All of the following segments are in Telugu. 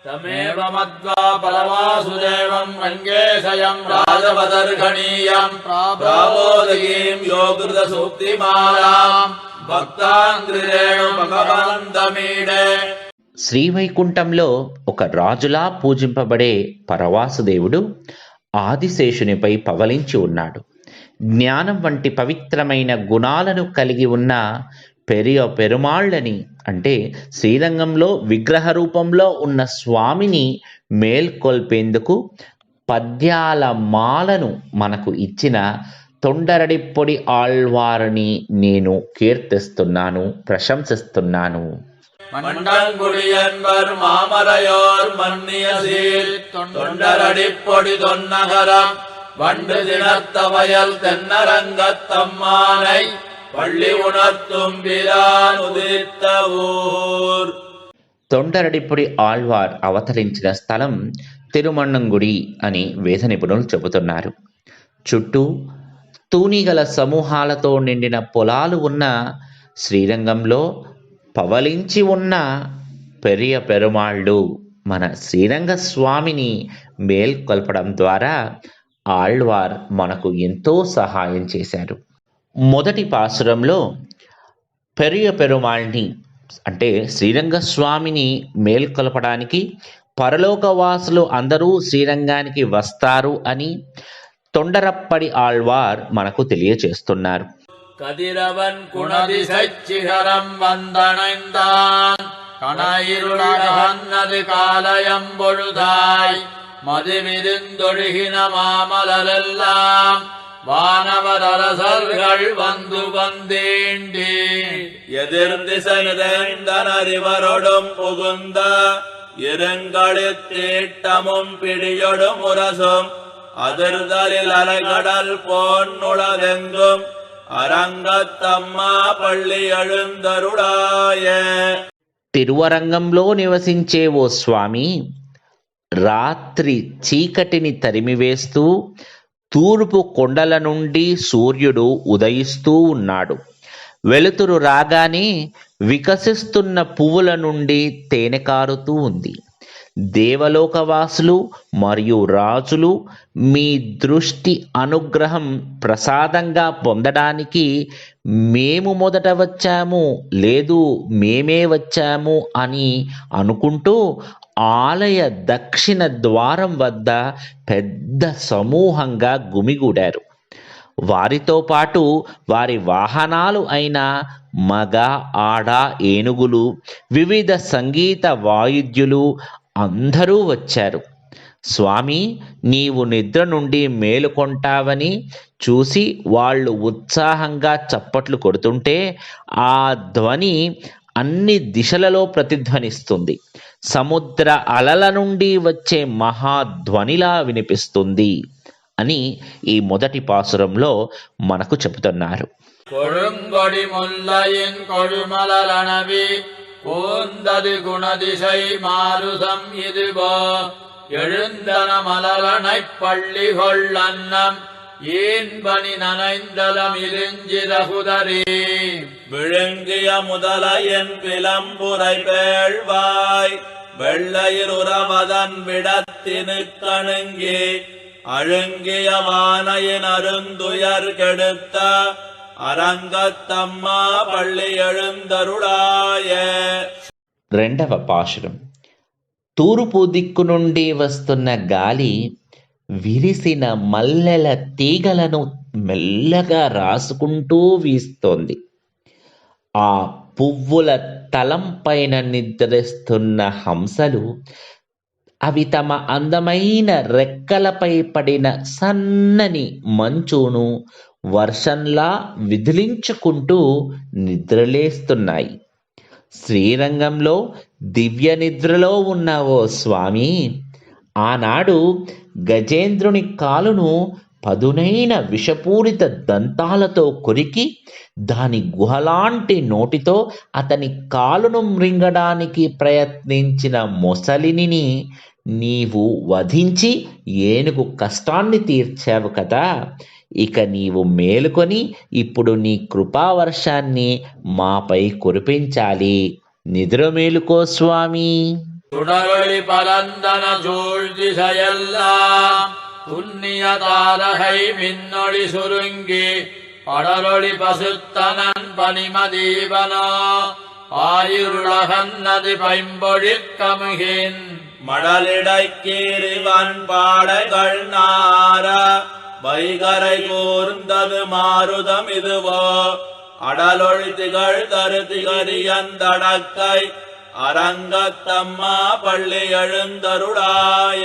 తమేవ మద్వా పరవాసుదేవం రంగేశయం రాజవదర్ఘణీయం ప్రాబోధయీం యోగృత సూక్తిమాలాం భక్తాంగ్రిరేణు భగవంతమీడే. శ్రీవైకుంఠంలో ఒక రాజులా పూజింపబడే పరవాసుదేవుడు ఆదిశేషునిపై పవలించి ఉన్నాడు. జ్ఞానం వంటి పవిత్రమైన గుణాలను కలిగి ఉన్న పెరియ పెరుమాళ్ళని అంటే శ్రీరంగంలో విగ్రహ రూపంలో ఉన్న స్వామిని మేల్కొల్పేందుకు పద్యాల మాలను మనకు ఇచ్చిన తొండరడిప్పొడి ఆళ్వారిని నేను కీర్తిస్తున్నాను, ప్రశంసిస్తున్నాను. மண்டங்குடியன்பர் மாமரையோர் மன்னிய சீர் தொண்டரடிப்பொடி தொன்னகரம் வண்டு தினத்த வயல் தென்னரங்கத்தம்மானை பள்ளி உணர்த்தும் பிரான் உதித்த ஊர். తొండరడిప్పొడి ఆళ్వార్ అవతరించిన స్థలం తిరుమన్నంగుడి అని వేద నిపుణులు చెబుతున్నారు. చుట్టూ తూనిగల సమూహాలతో నిండిన పొలాలు ఉన్న శ్రీరంగంలో పవలించి ఉన్న పెరియ పెరుమాళ్ళు మన శ్రీరంగ స్వామిని మేల్కొల్పడం ద్వారా ఆళ్వార్ మనకు ఎంతో సహాయం చేశారు. మొదటి పాసురంలో పెరియ పెరుమాళ్ళని అంటే శ్రీరంగ స్వామిని మేల్కొల్పడానికి పరలోకవాసులు అందరూ శ్రీరంగానికి వస్తారు అని తొండరప్పడి ఆళ్వార్ మనకు తెలియచేస్తున్నారు. கதிரவன் குணதிசைச்சிகரம் வந்தணைந்தான் கணயிருளகன்னது காலயம் பொழுதாய் மதுமிருந்தொழுகின மாமலரெல்லாம் வானவரசர்கள் வந்து வந்தேண்டி எதிர்திசை நிறைந்தனறிவரொடும் புகுந்த இருங்களித் தீட்டமும் பிடியொடும் உரசும் அதிர்தலில் அலைகடல் போன்னுளதெங்கும் అరంగత్తమ్మా పళ్ళి అழுந்தరుడాయ. తిరువరంగంలో నివసించే ఓ స్వామి రాత్రి చీకటిని తరిమివేస్తూ తూర్పు కొండల నుండి సూర్యుడు ఉదయిస్తూ ఉన్నాడు. వెలుతురు రాగానే వికసిస్తున్న పువ్వుల నుండి తేనె కారుతూ ఉంది. దేవలోకవాసులు మరియు రాజులు మీ దృష్టి అనుగ్రహం ప్రసాదంగా పొందడానికి మేము మొదట వచ్చాము, లేదు మేమే వచ్చాము అని అనుకుంటూ ఆలయ దక్షిణ ద్వారం వద్ద పెద్ద సమూహంగా గుమిగూడారు. వారితో పాటు వారి వాహనాలు అయిన మగ, ఆడ, ఏనుగులు, వివిధ సంగీత వాయిద్యులు అందరూ వచ్చారు. స్వామి, నీవు నిద్ర నుండి మేలుకొంటావని చూసి వాళ్ళు ఉత్సాహంగా చప్పట్లు కొడుతుంటే ఆ ధ్వని అన్ని దిశలలో ప్రతిధ్వనిస్తుంది. సముద్ర అలల నుండి వచ్చే మహాధ్వనిలా వినిపిస్తుంది అని ఈ మొదటి పాసురంలో మనకు చెబుతున్నారు. கொழுங்கொடி முல்லையின் கொழுமலனவி கூந்தது குணதிசை மாருசம் இதுவோ எழுந்தன மலரனைப் பள்ளி கொள்ளன்னம் ஏன்பனி நனைந்தலம் இருஞ்சிரகுதரி விழுங்கிய முதலையின் விளம்புரை பேழ்வாய் வெள்ளையிருவதன் விடத்தினு கணுங்கி அழுங்கிய வானையின் அருந்துயர் கெடுத்த అరంగత్తమ్మా పళ్ళి అழுந்தరుడాయ. రెండవ పాశురం. తూర్పు దిక్కు నుండి వస్తున్న గాలి విరిసిన మల్లెల తీగలను మెల్లగా రాసుకుంటూ వీస్తోంది. ఆ పువ్వుల తలంపైన నిద్రిస్తున్న హంసలు అవి తమ అందమైన రెక్కలపై పడిన సన్నని మంచును వర్షంలా విదిలించుకుంటూ నిద్రలేస్తున్నాయి. శ్రీరంగంలో దివ్య నిద్రలో ఉన్న ఓ స్వామి, ఆనాడు గజేంద్రుని కాలును పదునైన విషపూరిత దంతాలతో కొరికి దాని గుహలాంటి నోటితో అతని కాలును మృంగడానికి ప్రయత్నించిన మొసలిని నీవు వధించి ఏనుగు కష్టాన్ని తీర్చావు కదా. ఇక నీవు మేలుకొని ఇప్పుడు నీ కృపావర్షాన్ని మాపై కురిపించాలి. నిద్ర మేలుకో స్వామి. சுடரொளி பரந்தன சூழ்திசையெல்லாம் துன்னிய தாரகை மின்னொளி சுருங்கி படரொளி பசுத்தனன் பனிமதீபனோ ஆயிருளகன்னது பைம்பொழிற்கமுகின் மடலிடைக்கீரிவன் பாடைகள் நார வைகரை கூர்ந்தது மாருதம் இதுவோ அடலொழி திகழ் தருதிகரியந்தடக்கை அரங்கத்தம்மா పళ్ళి எழுந்தருளாయ.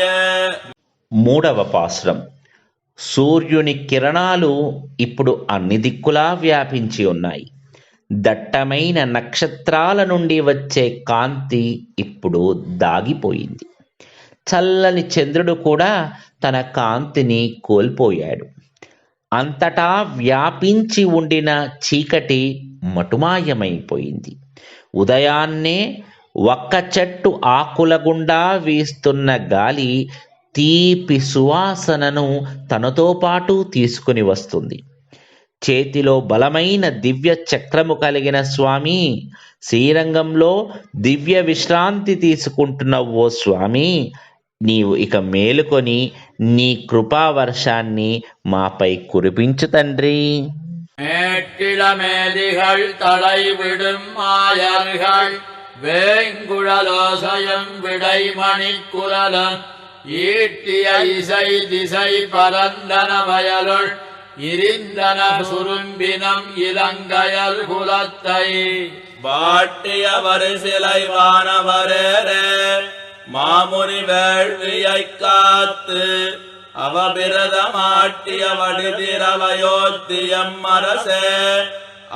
మూడవ పాసురం. సూర్యుని కిరణాలు ఇప్పుడు అన్ని దిక్కులా వ్యాపించి ఉన్నాయి. దట్టమైన నక్షత్రాల నుండి వచ్చే కాంతి ఇప్పుడు దాగిపోయింది. చల్లని చంద్రుడు కూడా తన కాంతిని కోల్పోయాడు. అంతటా వ్యాపించి ఉండిన చీకటి మటుమాయమైపోయింది. ఉదయాన్నే ఒక్క చెట్టు ఆకుల గుండా వీస్తున్న గాలి తీపి సువాసనను తనతో పాటు తీసుకుని వస్తుంది. చేతిలో బలమైన దివ్య చక్రము కలిగిన స్వామి, శ్రీరంగంలో దివ్య విశ్రాంతి తీసుకుంటున్న ఓ స్వామి, నీవు ఇక మేలుకొని నీ కృపావర్షాన్ని మాపై కురిపించు తండ్రి. மேட்டிளமேதிகள் தடைவிடும் மாயர்கள் வேங்குழலோசயம் விடைமணிக்குரலன் ஈட்டிய இசை திசை பரந்தன வயலுள் இருந்தன சுரும்பினம் இலங்கையல் குலத்தை வாட்டிய வரிசிலை வானவரே மாமுனி வேள்வியை காத்து அவபிரதமாட்டிய வடிதிரவயோத்தியம் அரசே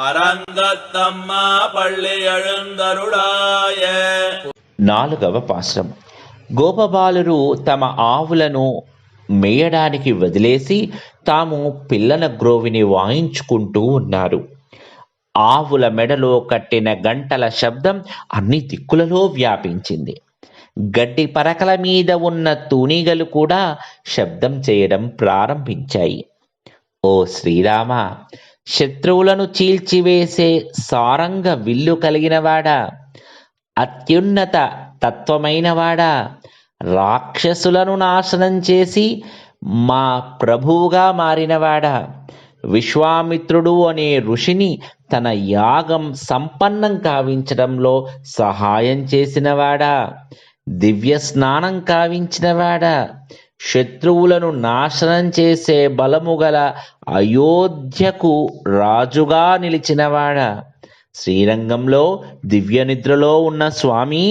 அரங்கத்தம்மா పళ్ళి எழுந்தருளாయ. నాలుగవ పాశ్రం. గోపబాలురు తమ ఆవులను మేయడానికి వదిలేసి తాము పిల్లన గ్రోవిని వాయించుకుంటూ ఉన్నారు. ఆవుల మెడలో కట్టిన గంటల శబ్దం అన్ని దిక్కులలో వ్యాపించింది. గడ్డి పరకల మీద ఉన్న తూనీగలు కూడా శబ్దం చేయడం ప్రారంభించాయి. ఓ శ్రీరామ, శత్రువులను చీల్చివేసే సారంగ విల్లు కలిగినవాడా, అత్యున్నత తత్వమైనవాడా, రాక్షసులను నాశనం చేసి మా ప్రభువుగా మారినవాడా, విశ్వామిత్రుడు అనే ఋషిని తన యాగం సంపన్నం కావించడంలో సహాయం చేసినవాడా, దివ్య స్నానం కావించినవాడా, శత్రువులను నాశనం చేసే బలము గల అయోధ్యకు రాజుగా నిలిచినవాడా, శ్రీరంగంలో దివ్య నిద్రలో ఉన్న స్వామి,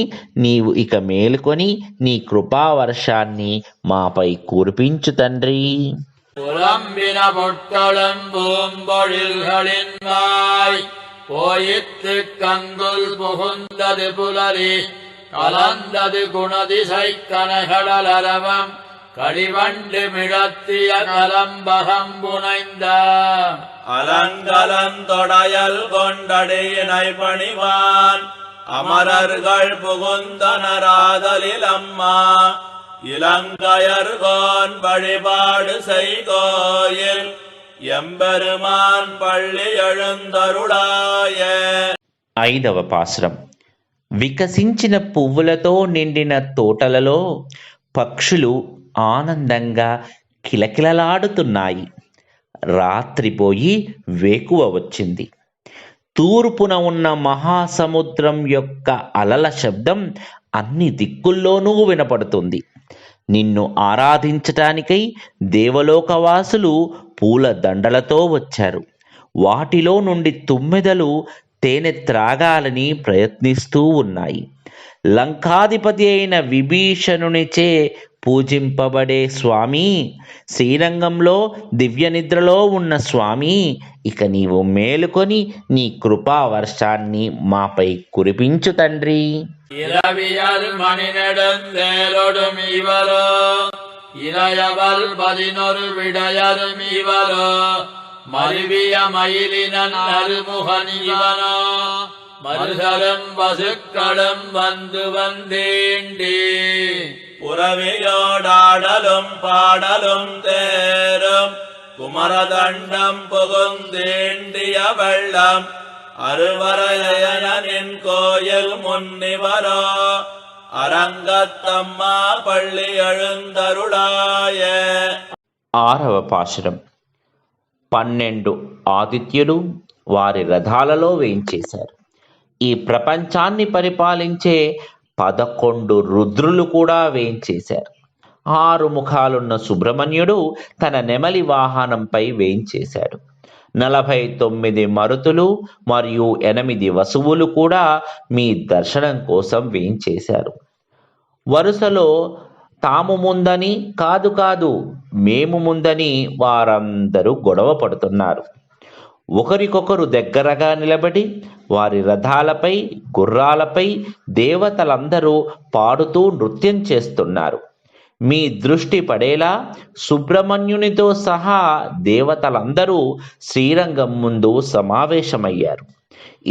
నీవు ఇక మేలుకొని నీ కృపావర్షాన్ని మాపై కురిపించు తండ్రి. புலம்பின பொட்களும் பூம்பொழில்களின் வாய் போயிற்று கங்குல் புகுந்தது புலரி கலந்தது குணதிசை கனகடலரவம் கடிவண்டு மிழத்திய கலம்பகம் புனைந்த அலங்கலந்தொடையல் கொண்டடையினை பணிவான் அமரர்கள் புகுந்தனராதலில் அம்மா இலங்கையர்கோன் வழிபாடு செய்கோயில் எம்பெருமான் పళ్ళి எழுந்தருளாయ. ఐదవ పాశ్రం. వికసించిన పువ్వులతో నిండిన తోటలలో పక్షులు ఆనందంగా కిలకిలలాడుతున్నాయి. రాత్రిపోయి వేకువ వచ్చింది. తూర్పున ఉన్న మహాసముద్రం యొక్క అలల శబ్దం అన్ని దిక్కుల్లోనూ వినపడుతుంది. నిన్ను ఆరాధించటానికై దేవలోకవాసులు పూల దండలతో వచ్చారు. వాటిలో నుండి తుమ్మెదలు తేనె త్రాగాలని ప్రయత్నిస్తూ ఉన్నాయి. లంకాధిపతి అయిన విభీషణునిచే పూజింపబడే స్వామి, శ్రీరంగంలో దివ్య నిద్రలో ఉన్న స్వామి, ఇక నీవు మేలుకొని నీ కృపావర్షాన్ని మాపై కురిపించు తండ్రి. இரவியல் மணி நெடுந்தேலொடும் இவரோ இளையவல் 11 விடையரும் இவரோ மருவிய மயிலினன் அருமுகன் இவனோ மருதரும் பசுக்களும் வந்து வந்தேண்டி புறவியோடாடலும் பாடலும் தேரும் குமரதண்டம் புகுந்தேண்டிய வெள்ளம் அருவரையனின் கோயில் முன்னிவரோ அரங்கத்தம்மா பள்ளி எழுந்தருளாய. ఆరవ పాశురం. 12 ఆదిత్యులు వారి రథాలలో వేయించేశారు. ఈ ప్రపంచాన్ని పరిపాలించే 11 రుద్రులు కూడా వేయించేశారు. 6 ముఖాలున్న సుబ్రహ్మణ్యుడు తన నెమలి వాహనంపై వేయించేశాడు. 49 మరుతులు మరియు 8 వసువులు కూడా మీ దర్శనం కోసం వేయించేశారు. వరుసలో తాము ముందని కాదు మేము ముందని వారందరూ గొడవ పడుతున్నారు. ఒకరికొకరు దగ్గరగా నిలబడి వారి రథాలపై గుర్రాలపై దేవతలందరూ పాడుతూ నృత్యం చేస్తున్నారు. మీ దృష్టి పడేలా సుబ్రహ్మణ్యునితో సహా దేవతలందరూ శ్రీరంగం ముందు సమావేశమయ్యారు.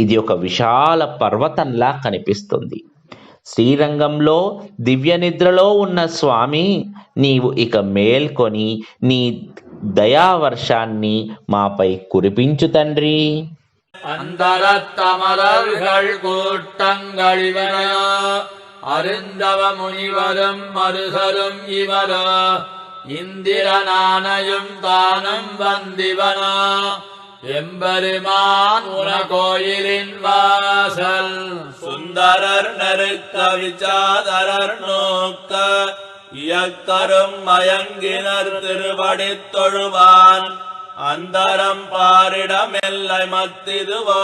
ఇది ఒక విశాల పర్వతంలా కనిపిస్తుంది. శ్రీరంగంలో దివ్య నిద్రలో ఉన్న స్వామి, నీవు ఇక మేల్కొని నీ దయావర్షాన్ని మాపై కురిపించు తండ్రి. அந்தரத்தமரர்கள் கூட்டங்களிவரோ அருந்தவ முனிவரும் மருசரும் இவரோ இந்திரனானையும் தானும் வந்திவனோ எம்பெருமான் உன கோயிலின் வாசல். சுந்தரர் நெருக்க விச்சாதரர் நோக்க இயக்கரும் மயங்கினர் திருவடித் தொழுவான். அந்தரம் பாரிடமெல்லை மத்திதுவோ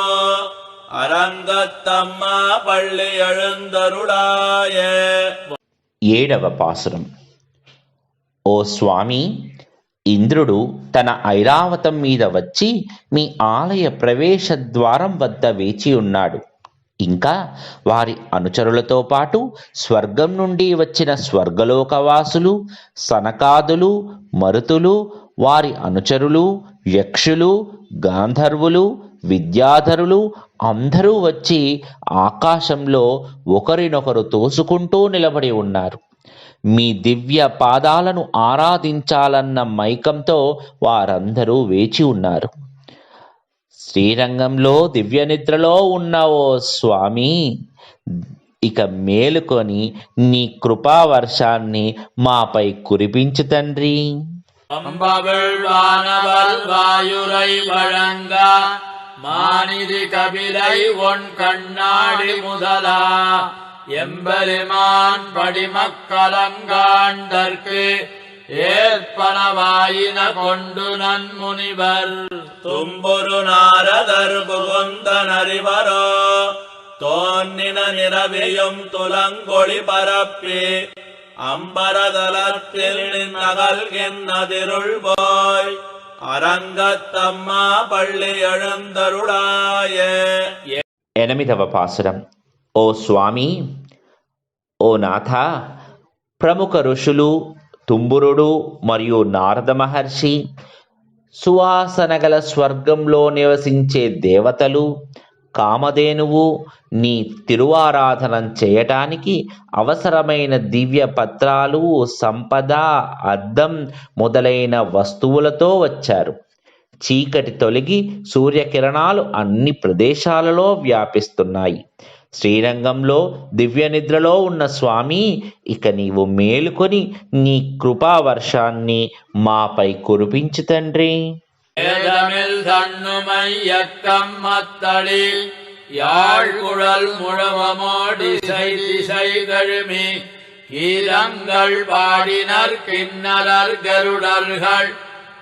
அரங்கத்தம்மா பள்ளி எழுந்தருளாய. 7వ పాసురం. ఓ స్వామి, ఇంద్రుడు తన ఐరావతం మీద వచ్చి మీ ఆలయ ప్రవేశ ద్వారం వద్ద వేచి ఉన్నాడు. ఇంకా వారి అనుచరులతో పాటు స్వర్గం నుండి వచ్చిన స్వర్గలోకవాసులు, సనకాదులు, మరుతులు, వారి అనుచరులు, యక్షులు, గాంధర్వులు, విద్యాధరులు అందరూ వచ్చి ఆకాశంలో ఒకరినొకరు తోసుకుంటూ నిలబడి ఉన్నారు. మీ దివ్య పాదాలను ఆరాధించాలన్న మైకంతో వారందరూ వేచి ఉన్నారు. శ్రీరంగంలో దివ్య నిద్రలో ఉన్న ఓ స్వామి, ఇక మేలుకొని నీ కృపావర్షాన్ని మాపై కురిపించు తండ్రి. அம்பவிழ்வானவல் வாயுரை வழங்க மாநிதி கபிலை ஒன் கண்ணாடி முதலா எம்பெருமான் படிமக்கலங்காண்டற்கு ஏற்பனவாயின கொண்டு நன்முனிவர். தும்புரு நாரதர் புகுந்தனறிவரோ தோன்னின நிரவியும் துலங்கொளி பரப்பி அம்பரதலத்தில் நகல்கின்னதிருள் போய் அரங்கத்தம்மா பள்ளி எழுந்தருளாய. 8వ పాసురం. ఓ స్వామి, ఓ నాథ, ప్రముఖ ఋషులు తుంబురుడు మరియు నారద మహర్షి, సువాసన గల స్వర్గంలో నివసించే దేవతలు, కామధేనువు నీ తిరువారాధనం చేయటానికి అవసరమైన దివ్య పత్రాలు, సంపద, అద్దం మొదలైన వస్తువులతో వచ్చారు. చీకటి తొలగి సూర్యకిరణాలు అన్ని ప్రదేశాలలో వ్యాపిస్తున్నాయి. శ్రీరంగంలో దివ్య నిద్రలో ఉన్న స్వామి, ఇక నీవు మేలుకొని నీ కృపావర్షాన్ని మాపై కురిపించు తండ్రి. ஏதமில் தன்னுமையக்கம் மத்தளி யாழ்குழல் முழவமோடிசை திசை கழுமி கீரங்கள் பாடினர் கிண்ணரர் கருடர்கள்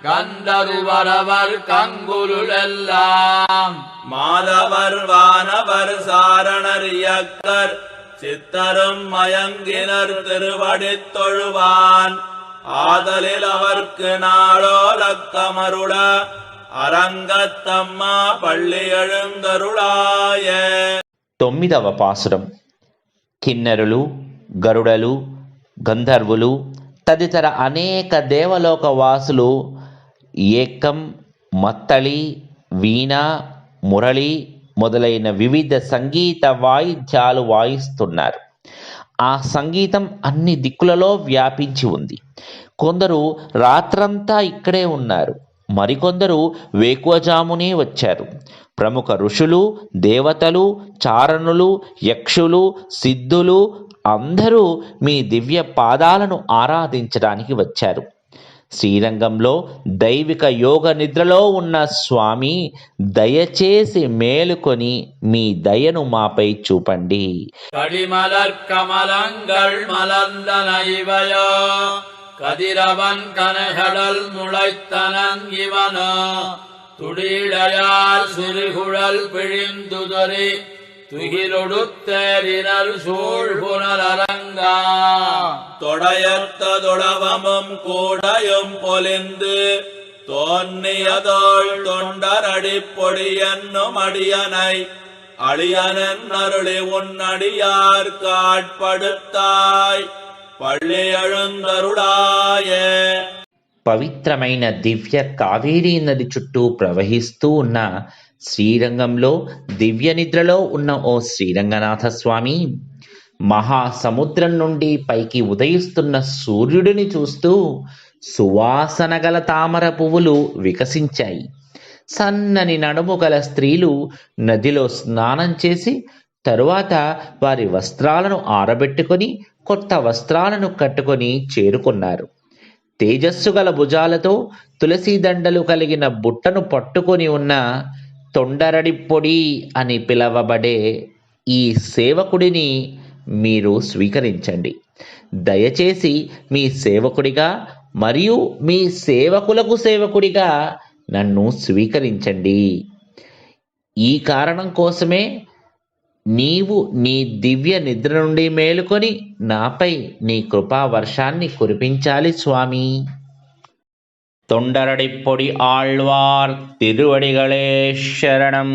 கந்தருவரவர் கங்குருளெல்லாம் மாதவர் வானவர் சாரணர் இயக்கர் சித்தரும் மயங்கினர் திருவடித் தொழுவான். ஆதலில் அவர்க்கு நாளோலக்கமருள அரங்கத்தம்மா பள்ளி எழுந்தருளாய. 9వ పాసురం. కిన్నరులు, గరుడలు, గంధర్వులు తదితర అనేక దేవలోక వాసులు ఏకం, మత్తళి, వీణ, మురళి మొదలైన వివిధ సంగీత వాయిద్యాలు వాయిస్తున్నారు. ఆ సంగీతం అన్ని దిక్కులలో వ్యాపించి ఉంది. కొందరు రాత్రంతా ఇక్కడే ఉన్నారు, మరికొందరు వేకువజామునే వచ్చారు. ప్రముఖ ఋషులు, దేవతలు, చారణులు, యక్షులు, సిద్ధులు అందరూ మీ దివ్య పాదాలను ఆరాధించడానికి వచ్చారు. శ్రీరంగంలో దైవిక యోగ నిద్రలో ఉన్న స్వామి, దయచేసి మేలుకొని మీ దయను మాపై చూపండి. கடிமலர் கமலங்கள் மலர்ந்தன இவையோ கதிரவன் கனகடல் முளைத்தனன் இவனோ துடிடையால் சிறுகுழல் பிழிந்துதறி துகிலொடுத்தேரினர் சூழ் புனரரங்கா தொடையத்த தொடவமும் கூடையும் பொலிந்து தோன்னியதோள் தொண்டரடிப்பொடி என்னும் அடியனை அழியனன் அருளி உன்னடியார் காட்படுத்தாய் பள்ளி எழுந்தருளாய. పవిత్రమైన దివ్య కావేరీ నది చుట్టూ ప్రవహిస్తూ ఉన్న శ్రీరంగంలో దివ్య నిద్రలో ఉన్న ఓ శ్రీరంగనాథ స్వామి, మహాసముద్రం నుండి పైకి ఉదయిస్తున్న సూర్యుడిని చూస్తూ సువాసన గల తామర పువ్వులు వికసించాయి. సన్నని నడుము గల స్త్రీలు నదిలో స్నానం చేసి తరువాత వారి వస్త్రాలను ఆరబెట్టుకొని కొత్త వస్త్రాలను కట్టుకొని చేరుకున్నారు. తేజస్సు గల భుజాలతో తులసి దండలు కలిగిన బుట్టను పట్టుకొని ఉన్న తొండరడిప్పొడి అని పిలవబడే ఈ సేవకుడిని మీరు స్వీకరించండి. దయచేసి మీ సేవకుడిగా మరియు మీ సేవకులకు సేవకుడిగా నన్ను స్వీకరించండి. ఈ కారణం కోసమే నీవు నీ దివ్య నిద్ర నుండి మేలుకొని నాపై నీ కృపా వర్షాన్ని కురిపించాలి స్వామి. தொண்டரடிப்பொடி ஆழ்வார் திருவடிகளே சரணம்.